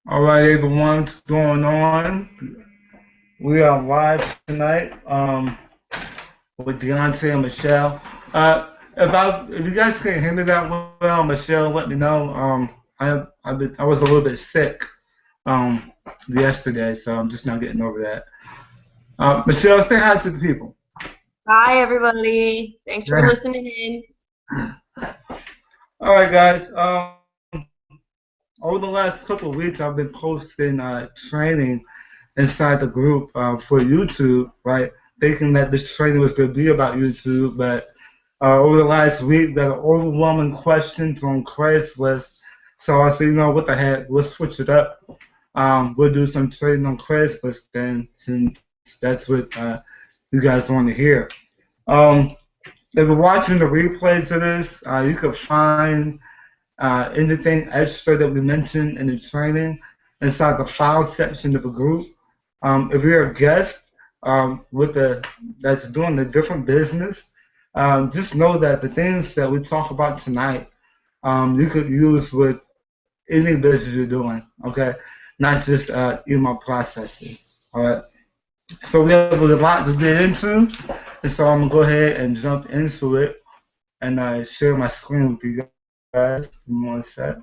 All right, everyone, what's going on? We are live tonight with DeAnte and Michelle. If you guys can't hear me that well, Michelle, let me know. I was a little bit sick um, yesterday, so I'm just now getting over that. Michelle, say hi to the people. Hi, everybody. Thanks for listening in. All right, guys. Over the last couple of weeks, I've been posting training inside the group for YouTube, right? Thinking that this training was going to be about YouTube, but over the last week, got overwhelming questions on Craigslist. So I said, what the heck? We'll switch it up. We'll do some trading on Craigslist then, since that's what you guys want to hear. Um, if you're watching the replays of this, you can find anything extra that we mentioned in the training inside the file section of the group. If you're a guest that's doing a different business, just know that the things that we talk about tonight, you could use with any business you're doing, okay? Not just email processing, all right? So we have a lot to get into, and so I'm gonna go ahead and jump into it and share my screen with you guys. Give me one sec.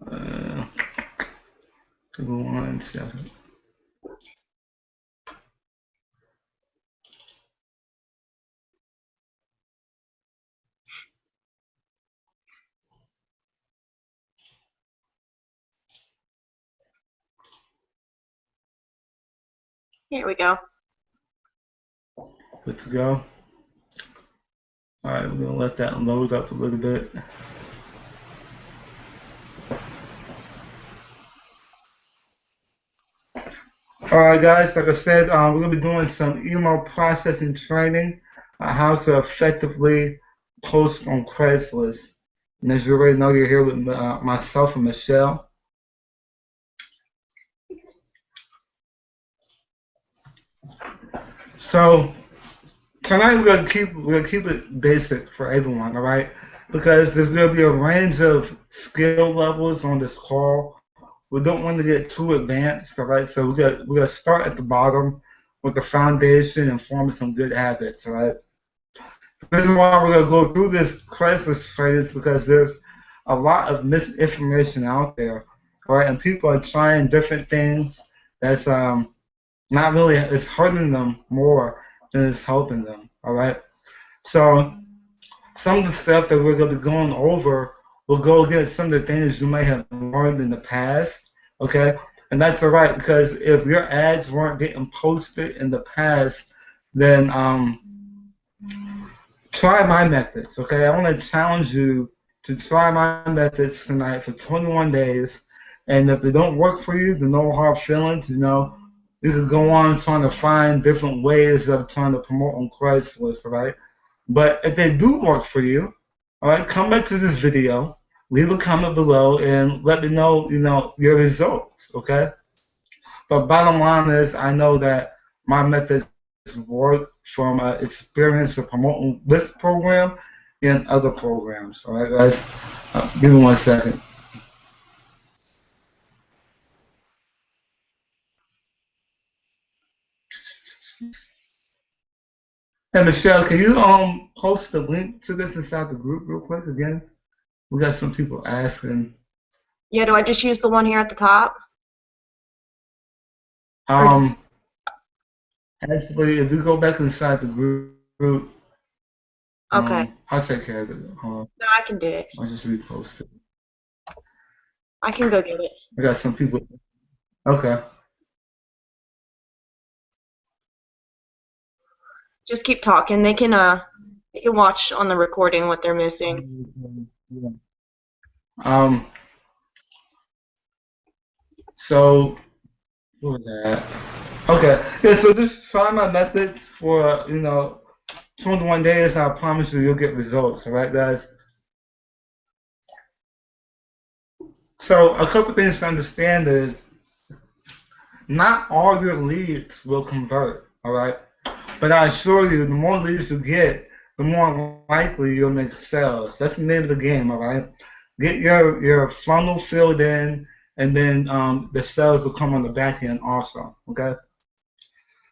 Uh, Give me one second. Here we go. Good to go. All right, we're gonna let that load up a little bit. All right, guys. Like I said, we're gonna be doing some email processing training, how to effectively post on Craigslist. And as you already know, you're here with myself and Michelle. So tonight we're gonna keep it basic for everyone, all right? Because there's gonna be a range of skill levels on this call. We don't want to get too advanced, all right? So we're gonna start at the bottom with the foundation and forming some good habits, all right? The reason why we're gonna go through this crisis trade is because there's a lot of misinformation out there, right? And people are trying different things that's not really, it's hurting them more than it's helping them, all right? So some of the stuff that we're gonna be going over will go against some of the things you may have learned in the past, okay? And that's all right because if your ads weren't getting posted in the past, then try my methods, okay? I want to challenge you to try my methods tonight for 21 days. And if they don't work for you, then no hard feelings, you can go on trying to find different ways of trying to promote on Craigslist, right? But if they do work for you, all right, come back to this video, leave a comment below, and let me know, your results, okay? But bottom line is, I know that my methods work from experience with promoting this program and other programs. All right, guys. Give me one second. Hey Michelle, can you post the link to this inside the group real quick again? We got some people asking. Yeah, do I just use the one here at the top? Or Um, Actually, if you go back inside the group, okay. I'll take care of it. No, I can do it. I'll just repost it. I can go get it. I got some people. Okay. Just keep talking. They can watch on the recording what they're missing. Um, so what was that? Okay. Yeah, so just try my methods for, 21 days. I promise you'll get results. All right, guys? So a couple things to understand is not all your leads will convert. All right. But I assure you, the more leads you get, the more likely you'll make sales. That's the name of the game, all right? Get your funnel filled in, and then the sales will come on the back end also, okay?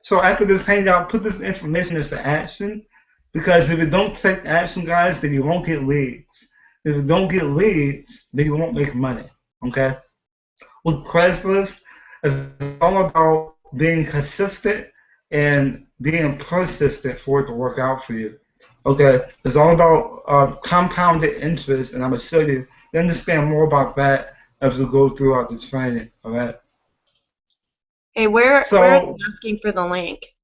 So after this hangout, put this information into action, because if you don't take action, guys, then you won't get leads. If you don't get leads, then you won't make money, okay? With Craigslist, it's all about being consistent and being persistent for it to work out for you. Okay, it's all about compounded interest, and I'm gonna show you. You understand more about that as we go throughout the training. All right. Hey, where are So they asking for the link?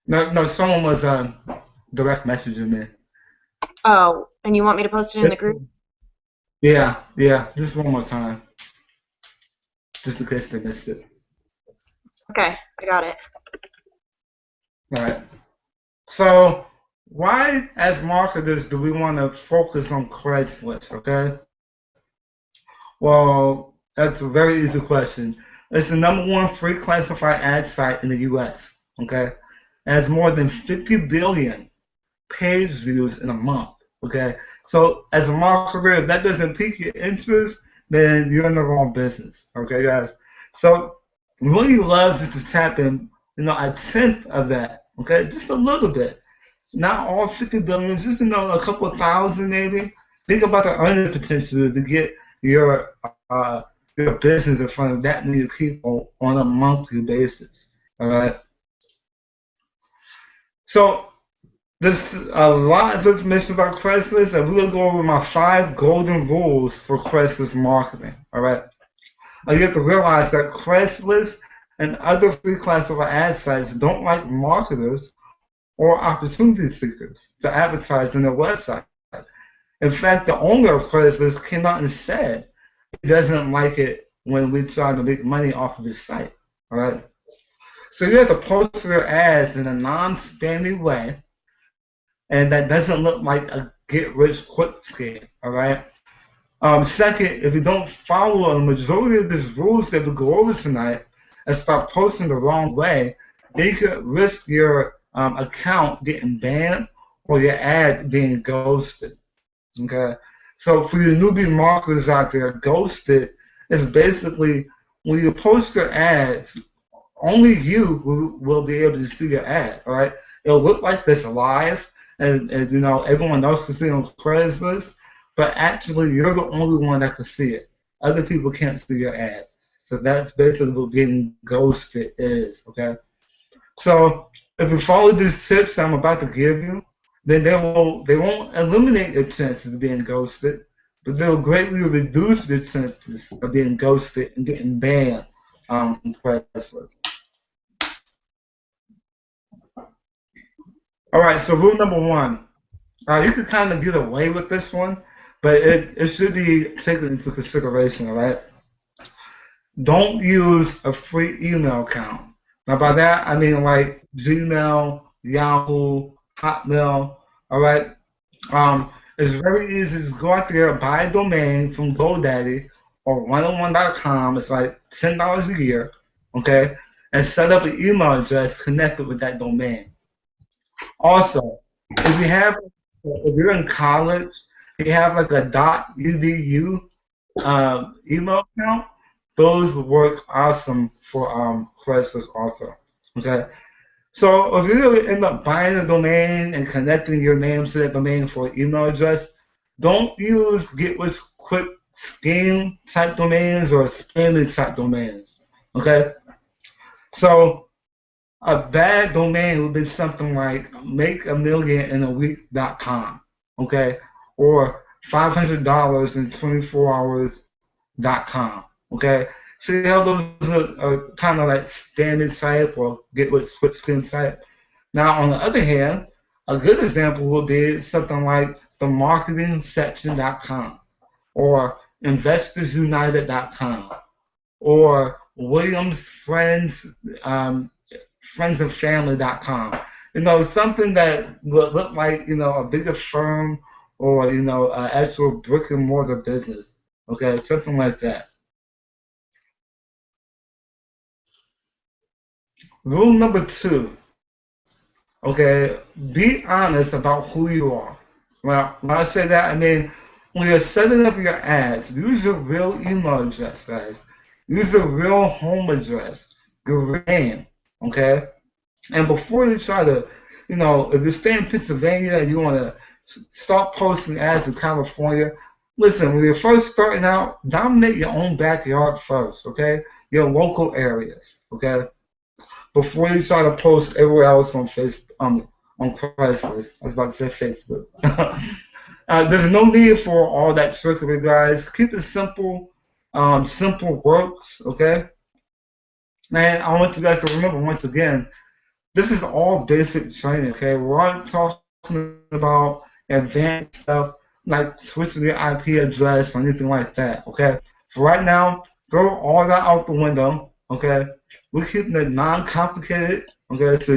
no, someone was direct messaging me. Oh, and you want me to post it in the group? Yeah, just one more time, just in case they missed it. Okay, I got it. All right. So why, as marketers, do we want to focus on Craigslist? Okay. Well, that's a very easy question. It's the #1 free classified ad site in the U.S. Okay, it has more than 50 billion page views in a month. Okay, so as a marketer, if that doesn't pique your interest, then you're in the wrong business. Okay, guys. So we really love just to tap in, a tenth of that. Okay, just a little bit. Not all 50 billion, just a couple of thousand maybe. Think about the earning potential to get your uh, your business in front of that many people on a monthly basis. All right. So there's a lot of information about Craigslist, and we're gonna go over my 5 golden rules for Craigslist marketing. All right. You have to realize that Craigslist and other free classified ad sites don't like marketers or opportunity seekers to advertise on their website. In fact, the owner of Craigslist came out and said he doesn't like it when we try to make money off of his site. All right. So you have to post your ads in a non-spammy way, and that doesn't look like a get-rich-quick scheme. All right. Second, if you don't follow a majority of these rules that we go over tonight and start posting the wrong way, then you could risk your account getting banned or your ad being ghosted. Okay, so for the newbie marketers out there, ghosted is basically when you post your ads, only you will be able to see your ad. All right, it'll look like this live, and everyone else can see it on Craigslist, but actually you're the only one that can see it. Other people can't see your ad. So that's basically what getting ghosted is. Okay. So if you follow these tips I'm about to give you, then they won't eliminate your chances of being ghosted, but they will greatly reduce your chances of being ghosted and getting banned from Craigslist. All right, so rule #1. You can kind of get away with this one, but it should be taken into consideration. All right. Don't use a free email account. Now, by that, I mean like Gmail, Yahoo, Hotmail, all right? It's very easy to go out there, buy a domain from GoDaddy or 101.com. It's like $10 a year, okay? And set up an email address connected with that domain. Also, if you're in college, you have like a .edu email account, those work awesome for Craigslist also. Okay, so if you really end up buying a domain and connecting your name to that domain for an email address, don't use get rich quick scheme type domains or spammy type domains. Okay, so a bad domain would be something like makeamillioninAweek.com, okay, or $500 in 24 hours.com, okay. See how those are kind of like standard type or get with switch skin type. Now, on the other hand, a good example would be something like themarketingsection.com or investorsunited.com or Williams friendsandfamily.com. Something that would look like, a bigger firm or, an actual brick and mortar business. Okay, something like that. Rule #2. Okay, be honest about who you are. Well, when I say that, I mean when you're setting up your ads, use your real email address, guys. Use your real home address, your name, okay? And before you try to, if you stay in Pennsylvania and you want to start posting ads in California, listen, when you're first starting out, dominate your own backyard first, okay? Your local areas, okay? Before you try to post everywhere else on Facebook, on Craigslist. I was about to say Facebook. There's no need for all that trickery, guys. Keep it simple. Simple works, okay? And I want you guys to remember once again, this is all basic training, okay? We're not talking about advanced stuff like switching your IP address or anything like that, okay? So right now, throw all that out the window, okay? We're keeping it non-complicated, okay? So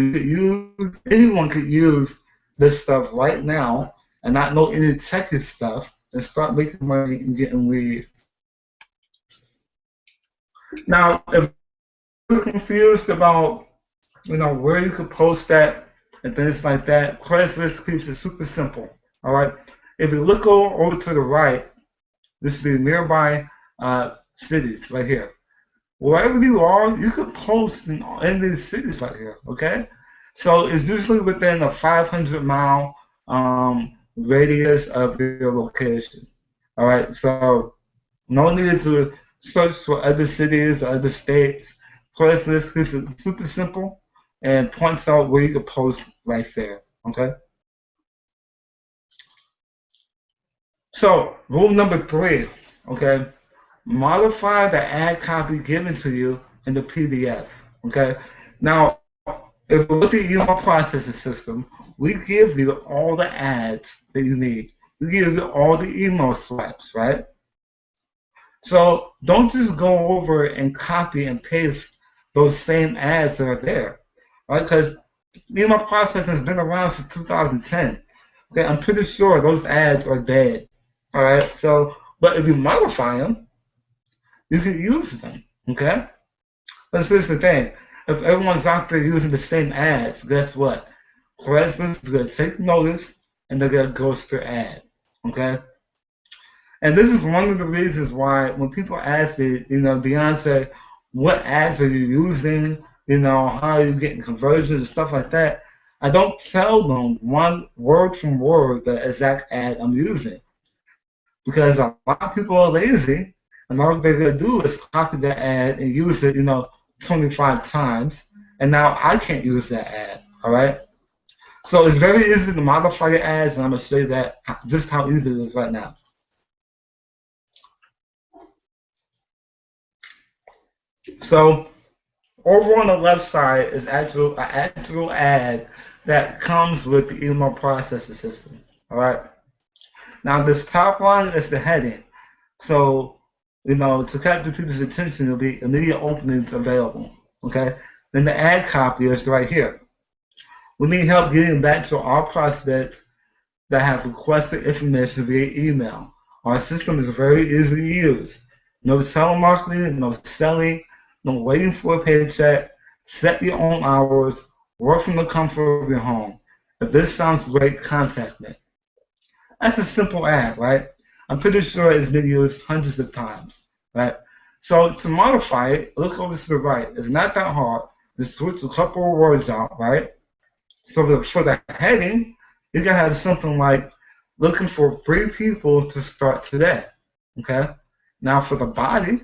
anyone could use this stuff right now and not know any techie stuff and start making money and getting leads. Now, if you're confused about where you could post that and things like that, Craigslist keeps it super simple. All right. If you look over to the right, this is the nearby cities right here. Wherever you are, you could post in these cities right here. Okay. So it's usually within a 500-mile radius of your location. All right. So no need to search for other cities or other states. Craigslist keeps it super simple and points out where you can post right there. Okay. So rule number 3. Okay. Modify the ad copy given to you in the PDF. Okay. Now, if we look at the email processing system, we give you all the ads that you need. We give you all the email swaps, right? So don't just go over and copy and paste those same ads that are there, right? Because email processing has been around since 2010. Okay, I'm pretty sure those ads are dead. All right. So, but if you modify them, you can use them. Okay. But here's the thing: if everyone's out there using the same ads, guess what? Craigslist is gonna take notice and they're gonna ghost your ad. Okay. And this is one of the reasons why when people ask me, DeAnte, what ads are you using? How are you getting conversions and stuff like that? I don't tell them one word from word the exact ad I'm using. Because a lot of people are lazy and all they're going to do is copy that ad and use it, 25 times. And now I can't use that ad, all right? So it's very easy to modify your ads, and I'm going to show you that just how easy it is right now. So over on the left side is an actual ad that comes with the email processing system. All right. Now this top one is the heading. So to capture people's attention, there'll be immediate openings available. Okay. Then the ad copy is right here. We need help getting back to our prospects that have requested information via email. Our system is very easy to use. No telemarketing, no selling, no waiting for a paycheck. Set your own hours. Work from the comfort of your home. If this sounds great, contact me. That's a simple ad, right? I'm pretty sure it's been used hundreds of times, right? So to modify it, look over to the right. It's not that hard. Just switch a couple of words out, right? So for the heading, you can have something like looking for 3 people to start today. Okay? Now for the body,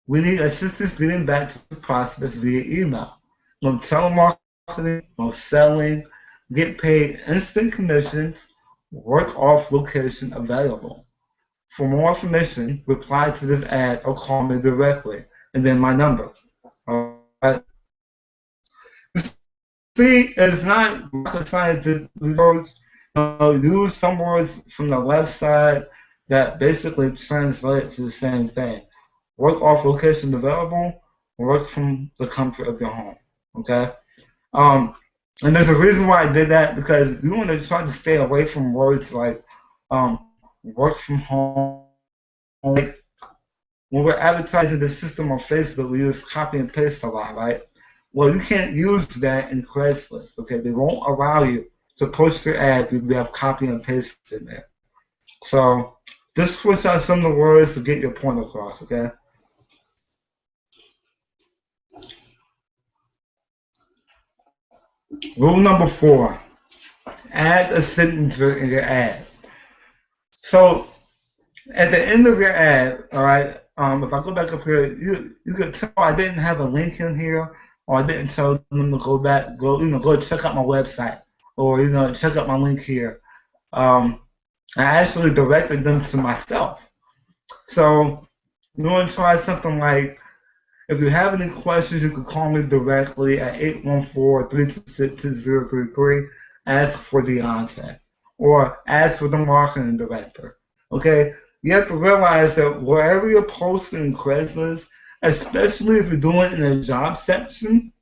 we need assistance getting back to the prospects via email. No telemarketing, no selling, get paid instant commissions, work off location available. For more information, reply to this ad or call me directly, and then my number. All right? See, it's not rocket science. Words, use some words from the left side that basically translate to the same thing. Work off location available, work from the comfort of your home. Okay? And there's a reason why I did that, because you want to try to stay away from words like work from home. Like when we're advertising the system on Facebook, we use copy and paste a lot, right? Well, you can't use that in Craigslist, okay? They won't allow you to post your ad if you have copy and paste in there. So just switch out some of the words to get your point across, okay? Rule number 4, add a signature in your ad. So at the end of your ad, all right, if I go back up here, you could tell I didn't have a link in here, or I didn't tell them to go check out my website, or check out my link here. I actually directed them to myself. So you want to try something like, if you have any questions, you can call me directly at 814-326-2033. Ask for DeAnte, or ask for the marketing director. Okay? You have to realize that wherever you're posting in Craigslist, especially if you're doing it in a job section,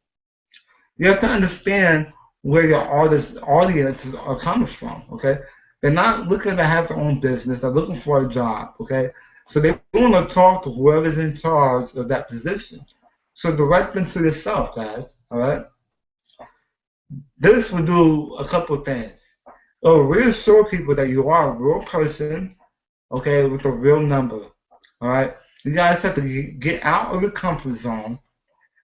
you have to understand where your audiences are coming from. Okay? They're not looking to have their own business. They're looking for a job. Okay? So they want to talk to whoever's in charge of that position. So direct them to yourself, guys. All right? This will do a couple of things. It will reassure people that you are a real person, okay, with a real number. All right? You guys have to get out of your comfort zone.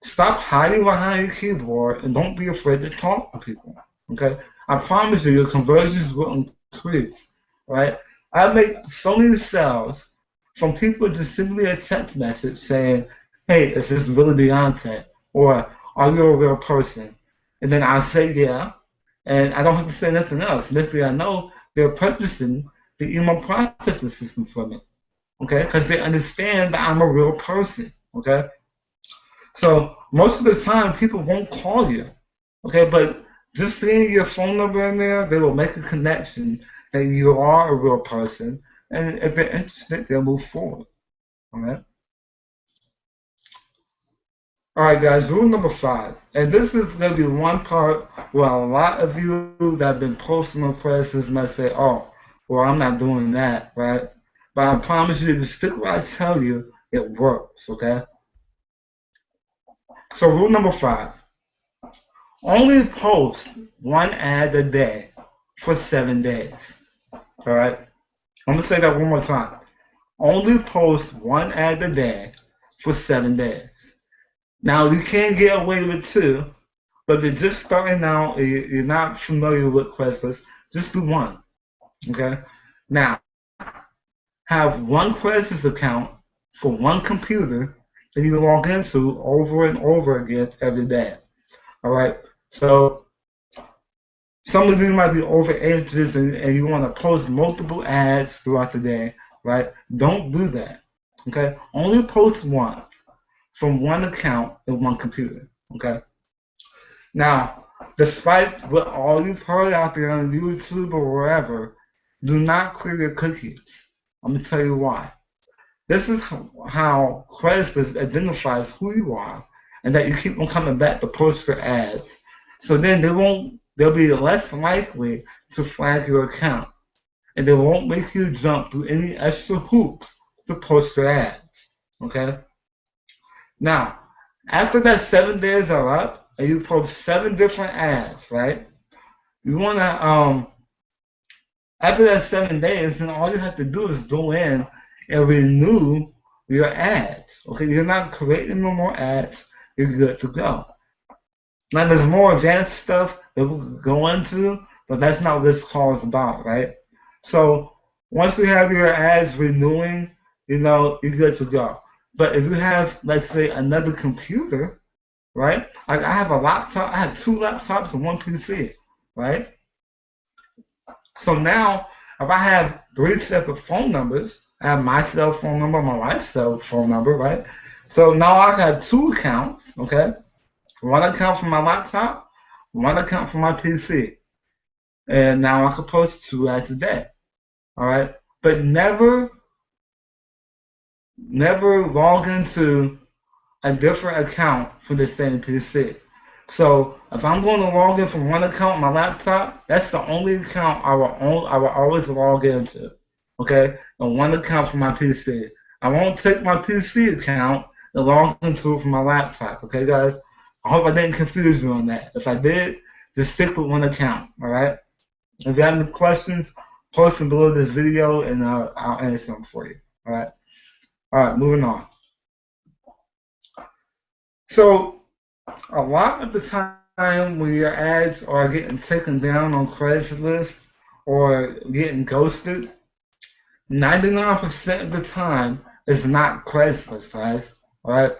Stop hiding behind your keyboard, and don't be afraid to talk to people. Okay? I promise you, your conversions will increase. Right? I make so many sales from people just sending me a text message saying, "Hey, is this really DeAnte?" Or, "Are you a real person?" And then I say, "Yeah," and I don't have to say nothing else. Next thing I know, they're purchasing the email processing system from me. Okay? Because they understand that I'm a real person. Okay? So most of the time, people won't call you. Okay? But just seeing your phone number in there, they will make a connection that you are a real person. And if they're interested, they'll move forward. All right? All right, guys, rule number 5. And this is going to be one part where a lot of you that have been posting on Craigslist might say, "Oh, well, I'm not doing that," right? But I promise you, if you stick what I tell you, it works, okay? So rule number 5. Only post one ad a day for 7 days. All right? I'm going to say that one more time. Only post one ad a day for 7 days. Now, you can get away with 2, but if you're just starting out, you're not familiar with Craigslist, just do 1. Okay? Now, have one Craigslist account for one computer that you log into over and over again every day. All right? So, some of you might be overagers and you want to post multiple ads throughout the day, right? Don't do that. Okay? Only post once from one account and one computer. Okay? Now, despite what all you've heard out there on YouTube or wherever, do not clear your cookies. I'm going to tell you why. This is how Craigslist identifies who you are and that you keep on coming back to post your ads. So then they'll be less likely to flag your account. And they won't make you jump through any extra hoops to post your ads. Okay? Now, after that 7 days are up and you post 7 different ads, right? You want to, after that 7 days, then all you have to do is go in and renew your ads. Okay? You're not creating no more ads. You're good to go. Now, there's more advanced stuff that we'll go into, but that's not what this call is about, right? So, once you have your ads renewing, you're good to go. But if you have, let's say, another computer, right? Like I have a laptop, I have 2 laptops and 1 PC, right? So now, if I have 3 separate phone numbers, I have my cell phone number, my wife's cell phone number, right? So now I have 2 accounts, okay? 1 account for my laptop, 1 account for my PC. And now I can post 2 ads a day. All right? But never log into a different account for the same PC. So if I'm going to log in from 1 account on my laptop, that's the only account I will always log into. Okay? And 1 account for my PC. I won't take my PC account and log into it from my laptop. Okay, guys? I hope I didn't confuse you on that. If I did, just stick with one account, all right? If you have any questions, post them below this video and I'll answer them for you, all right? All right, moving on. So a lot of the time when your ads are getting taken down on Craigslist or getting ghosted, 99% of the time it's not Craigslist, guys. All right.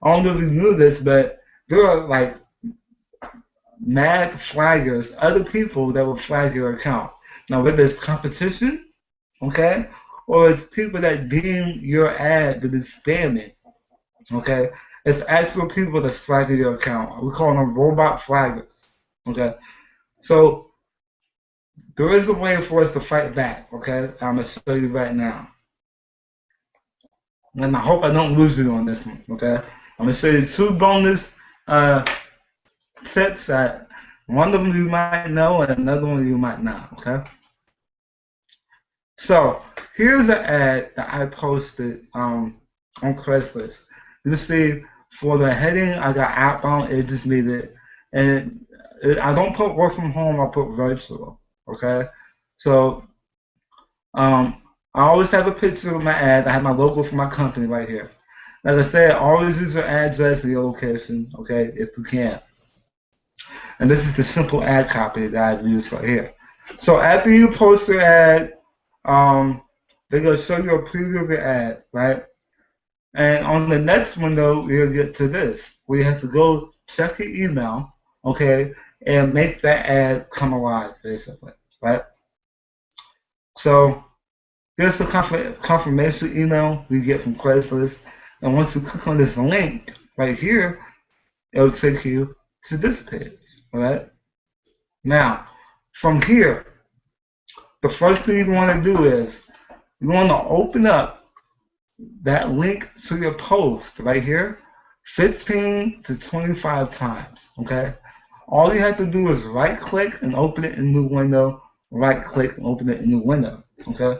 I don't know if you knew this, but there are like mad flaggers, other people that will flag your account. Now, whether it's competition, okay, or it's people that deem your ad to be spamming, okay, it's actual people that's flagging your account. We call them robot flaggers, okay. So there is a way for us to fight back, okay. I'm gonna show you right now, and I hope I don't lose you on this one, okay. I'm gonna show you two bonus tips that one of them you might know and another one you might not, okay? So here's an ad that I posted on Craigslist. You see, for the heading, I got outbound agents needed, and I don't put work from home, I put virtual, okay? So I always have a picture of my ad. I have my logo for my company right here. Like I said, always use your address and your location, okay, if you can. And this is the simple ad copy that I've used right here. So after you post your ad, they're going to show you a preview of your ad, right? And on the next window, you'll get to this. We have to go check your email, okay, and make that ad come alive, basically, right? So there's a confirmation email you get from Craigslist. And once you click on this link right here, it'll take you to this page, all right? Now, from here, the first thing you want to do is you want to open up that link to your post right here 15 to 25 times, okay? All you have to do is right-click and open it in a new window, right-click and open it in a new window, okay?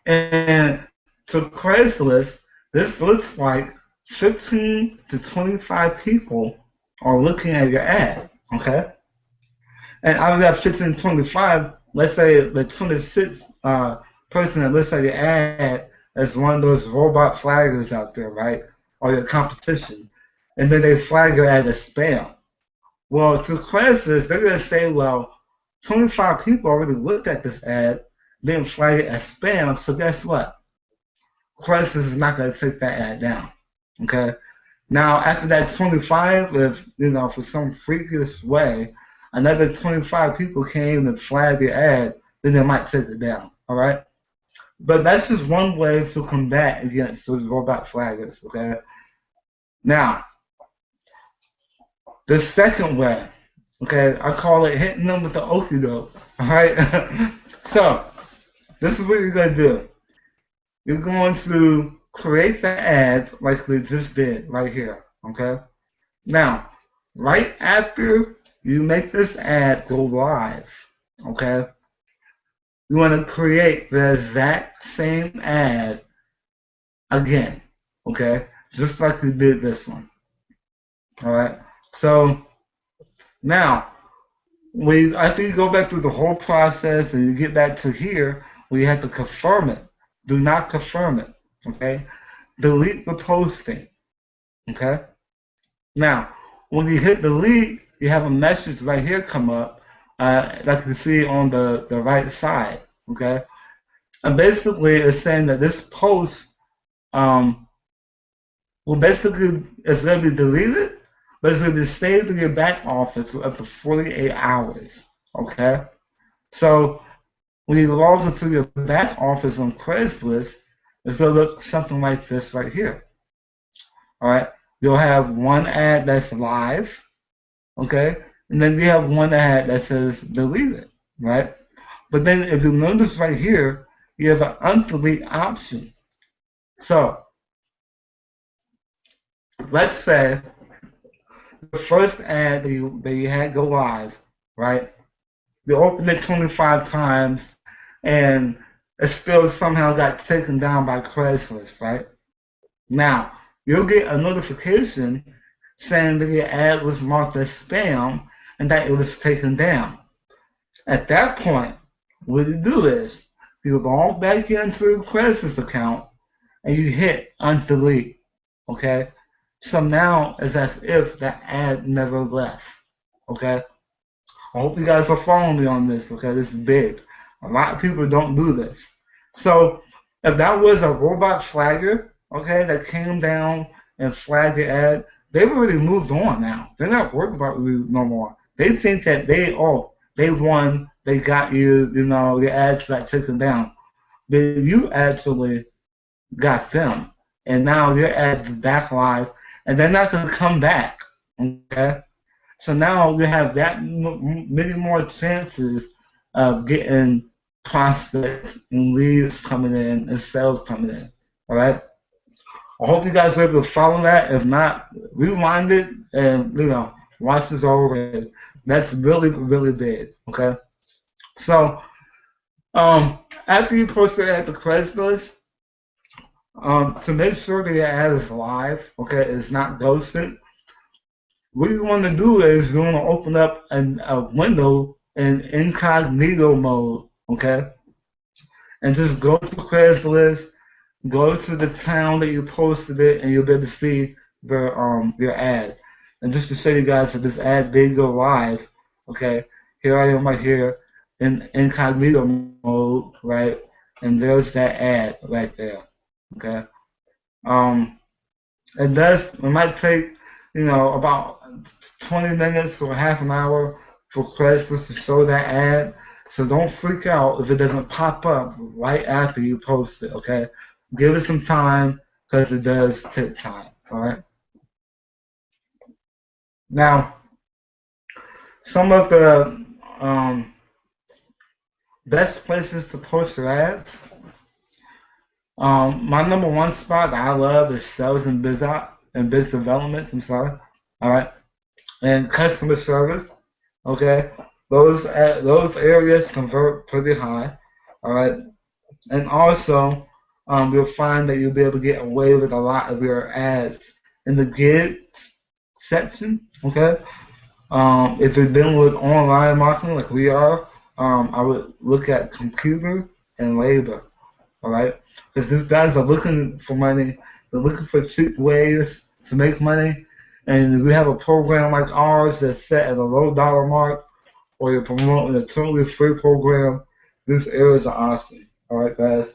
And to Craigslist, this looks like 15 to 25 people are looking at your ad, okay? And out of that 15 to 25, let's say the 26th person that looks at your ad is one of those robot flaggers out there, right? Or your competition. And then they flag your ad as spam. Well, to Craigslist, they're going to say, well, 25 people already looked at this ad, didn't flag it as spam, so guess what? Craigslist is not going to take that ad down, okay? Now, after that 25, if, you know, for some freakish way, another 25 people came and flagged the ad, then they might take it down, all right? But that's just one way to combat against those robot flaggers, okay? Now, the second way, okay, I call it hitting them with the okie doke, all right? So, this is what you're going to do. You're going to create the ad like we just did right here, okay? Now, right after you make this ad go live, okay, you want to create the exact same ad again, okay, just like you did this one, all right? So now, after you go back through the whole process and you get back to here, we have to confirm it. Do not confirm it, okay? Delete the posting, okay? Now, when you hit delete, you have a message right here come up, like you see on the right side, okay? And basically, it's saying that this post, it's going to be deleted, but it's going to be saved in your back office for up to 48 hours, okay? So when you log into your back office on Craigslist, it's going to look something like this right here. All right, you'll have one ad that's live, okay, and then you have one ad that says deleted, right? But then if you notice right here, you have an undelete option. So let's say the first ad that you had go live, right? You opened it 25 times, and it still somehow got taken down by Craigslist, right? Now, you'll get a notification saying that your ad was marked as spam and that it was taken down. At that point, what you do is you log back into your Craigslist account and you hit undelete. Okay? So now it's as if the ad never left. Okay? I hope you guys are following me on this, okay? This is big. A lot of people don't do this. So if that was a robot flagger, okay, that came down and flagged the ad, they've already moved on now. They're not worried about you no more. They think that they won, they got you, the ads got taken down. But you actually got them. And now your ads back live, and they're not going to come back, okay? So now you have that many more chances of getting prospects and leads coming in and sales coming in. All right. I hope you guys are able to follow that. If not, rewind it and watch this over. That's really, really big. Okay. So after you post it at the Craigslist, to make sure that your ad is live, okay, it's not ghosted. What you want to do is you want to open up a window in incognito mode, okay? And just go to Craigslist, go to the town that you posted it, and you'll be able to see your ad. And just to show you guys that this ad did go live, okay? Here I am right here in incognito mode, right? And there's that ad right there, okay? It might take, about 20 minutes or half an hour for Craigslist to show that ad. So don't freak out if it doesn't pop up right after you post it, okay? Give it some time because it does take time, all right? Now, some of the best places to post your ads. My number one spot that I love is sales and biz development. All right, and customer service. Okay, those areas convert pretty high. All right, and also you'll find that you'll be able to get away with a lot of your ads in the gigs section. Okay, if you're dealing with online marketing like we are, I would look at computer and labor. All right, because these guys are looking for money. They're looking for cheap ways to make money. And if we have a program like ours that's set at a low dollar mark, or you're promoting a totally free program, these areas are awesome. All right, guys.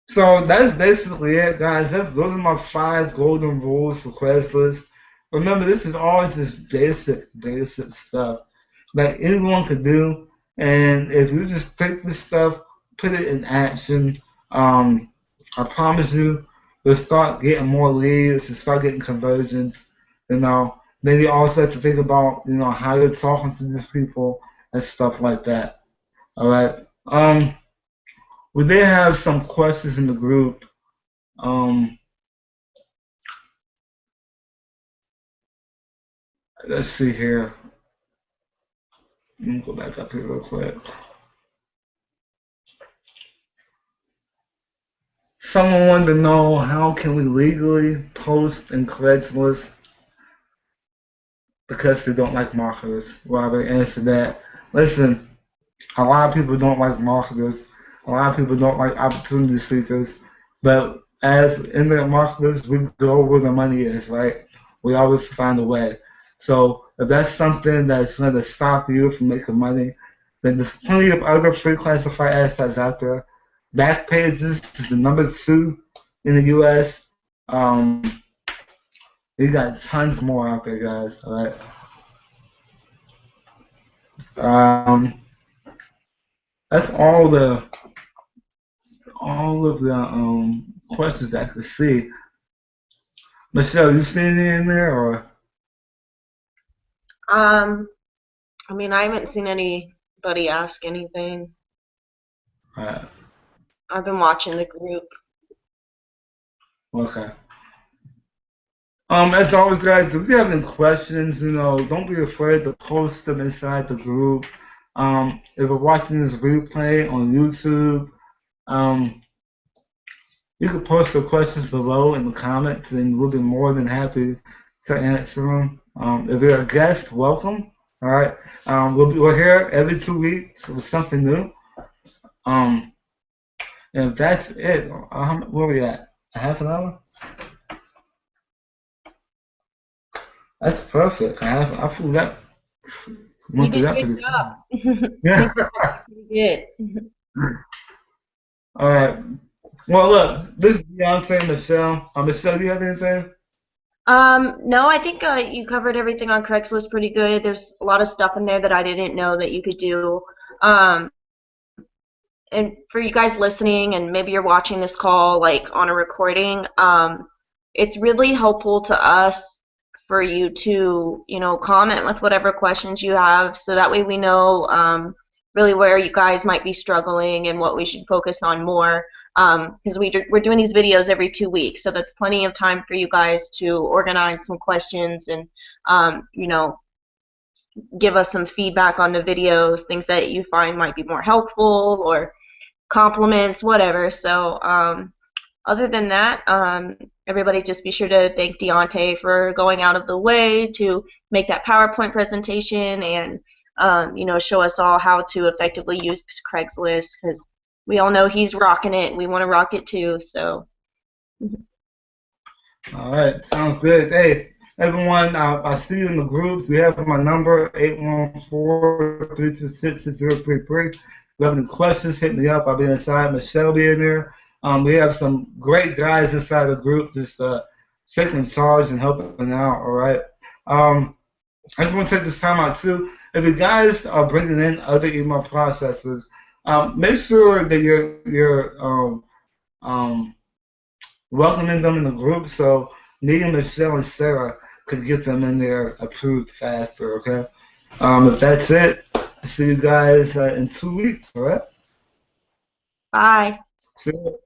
So that's basically it, guys. Those are my 5 golden rules for Craigslist. Remember, this is all just basic stuff that anyone could do. And if you just take this stuff, put it in action, I promise you'll start getting more leads, you'll start getting conversions, Then you also have to think about, how you're talking to these people and stuff like that. All right. We did have some questions in the group. Let's see here. Let me go back up here real quick. Someone wanted to know how can we legally post in Craigslist because they don't like marketers. Well, I already answered that. Listen, a lot of people don't like marketers. A lot of people don't like opportunity seekers. But as internet marketers, we go where the money is, right? We always find a way. So if that's something that's going to stop you from making money, then there's plenty of other free classified ad sites out there. Backpages is the number 2 in the U.S. We got tons more out there, guys. All right. That's all of the questions that I could see. Michelle, you see any in there or? I haven't seen anybody ask anything. I've been watching the group. Okay. As always, guys, if you have any questions, don't be afraid to post them inside the group. If you're watching this replay on YouTube, you can post your questions below in the comments, and we'll be more than happy to answer them. If you're a guest, welcome. All right. We're here every 2 weeks with something new. Um, and that's it. Where we at? A half an hour? That's perfect. I feel that You went through did a that good pretty job. fast. I Yeah. think you did pretty good. All right. Well, look, this is DeAnte, Michelle. Michelle, do you have anything? No, I think you covered everything on Craigslist pretty good. There's a lot of stuff in there that I didn't know that you could do. Um, and for you guys listening, and maybe you're watching this call like on a recording, it's really helpful to us for you to, comment with whatever questions you have, so that way we know really where you guys might be struggling and what we should focus on more. Because we're doing these videos every 2 weeks, so that's plenty of time for you guys to organize some questions and, give us some feedback on the videos, things that you find might be more helpful, or compliments, whatever. So other than that, everybody just be sure to thank DeAnte for going out of the way to make that PowerPoint presentation and show us all how to effectively use Craigslist, because we all know he's rocking it. We want to rock it too. So All right, sounds good. Hey, everyone, I see you in the groups. You have my number, 814-326-6033. If you have any questions, hit me up. I'll be inside. Michelle be in there. We have some great guys inside the group just taking charge and helping out, all right? I just want to take this time out, too. If you guys are bringing in other email processors, make sure that you're um, welcoming them in the group so me and Michelle and Sarah could get them in there approved faster, okay? If that's it, see you guys in 2 weeks, all right? bye. See you.